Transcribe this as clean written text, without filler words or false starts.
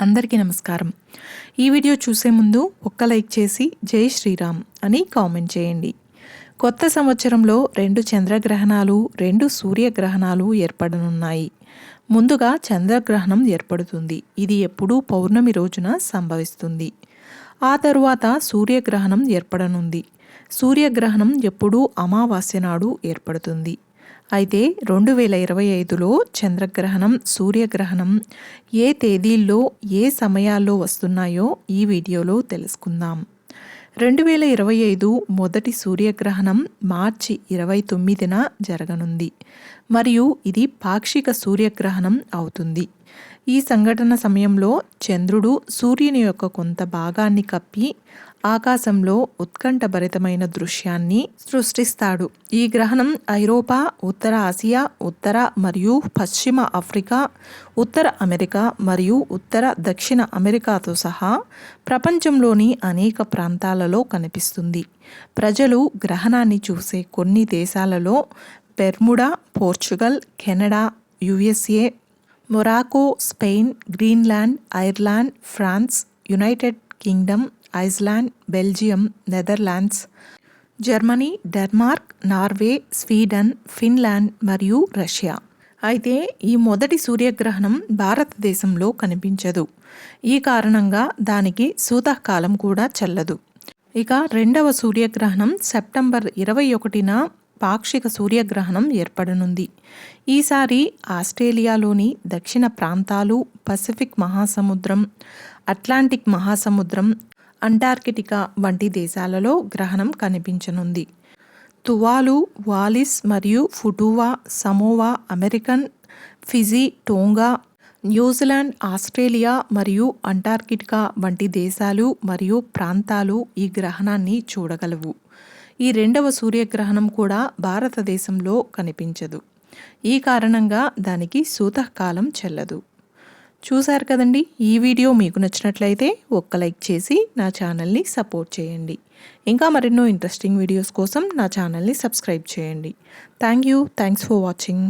అందరికీ నమస్కారం. ఈ వీడియో చూసే ముందు ఒక్క లైక్ చేసి జై శ్రీరామ్ అని కామెంట్ చేయండి. కొత్త సంవత్సరంలో 2 చంద్రగ్రహణాలు 2 సూర్యగ్రహణాలు ఏర్పడనున్నాయి. ముందుగా చంద్రగ్రహణం ఏర్పడుతుంది. ఇది ఎప్పుడూ పౌర్ణమి రోజున సంభవిస్తుంది. ఆ తరువాత సూర్యగ్రహణం ఏర్పడనుంది. సూర్యగ్రహణం ఎప్పుడూ అమావాస్య నాడు ఏర్పడుతుంది. అయితే 2025లో చంద్రగ్రహణం, సూర్యగ్రహణం ఏ తేదీల్లో ఏ సమయాల్లో వస్తున్నాయో ఈ వీడియోలో తెలుసుకుందాం. 2025 మొదటి సూర్యగ్రహణం మార్చి 29న జరగనుంది మరియు ఇది పాక్షిక సూర్యగ్రహణం అవుతుంది. ఈ సంఘటన సమయంలో చంద్రుడు సూర్యుని యొక్క కొంత భాగాన్ని కప్పి ఆకాశంలో ఉత్కంఠభరితమైన దృశ్యాన్ని సృష్టిస్తాడు. ఈ గ్రహణం ఐరోపా, ఉత్తర ఆసియా, ఉత్తర మరియు పశ్చిమ ఆఫ్రికా, ఉత్తర అమెరికా మరియు ఉత్తర దక్షిణ అమెరికాతో సహా ప్రపంచంలోని అనేక ప్రాంతాలలో కనిపిస్తుంది. ప్రజలు గ్రహణాన్ని చూసే కొన్ని దేశాలలో Bermuda, Portugal, Canada, USA, Morocco, Spain, Greenland, Ireland, France, United Kingdom, Iceland, Belgium, Netherlands, Germany, Denmark, Norway, Sweden, Finland మరియు రష్యా. అయితే ఈ మొదటి సూర్యగ్రహణం భారతదేశంలో కనిపించదు. ఈ కారణంగా దానికి సూతకాలం కూడా చెల్లదు. ఇక రెండవ సూర్యగ్రహణం సెప్టెంబర్ 21న పాక్షిక సూర్యగ్రహణం ఏర్పడనుంది. ఈసారి ఆస్ట్రేలియాలోని దక్షిణ ప్రాంతాలు, పసిఫిక్ మహాసముద్రం, అట్లాంటిక్ మహాసముద్రం, అంటార్కిటికా వంటి దేశాలలో గ్రహణం కనిపించనుంది. తువాలు, వాలిస్ మరియు Futuna, Samoa, American, Fiji, Tonga, New Zealand, Australia మరియు అంటార్కిటికా వంటి దేశాలు మరియు ప్రాంతాలు ఈ గ్రహణాన్ని చూడగలవు. ఈ రెండవ సూర్యగ్రహణం కూడా భారతదేశంలో కనిపించదు. ఈ కారణంగా దానికి సూతకాలం చెల్లదు. చూశారు కదండి. ఈ వీడియో మీకు నచ్చినట్లయితే ఒక్క లైక్ చేసి నా ఛానల్ని సపోర్ట్ చేయండి. ఇంకా మరెన్నో ఇంట్రెస్టింగ్ వీడియోస్ కోసం నా ఛానల్ని సబ్స్క్రైబ్ చేయండి. Thanks for watching.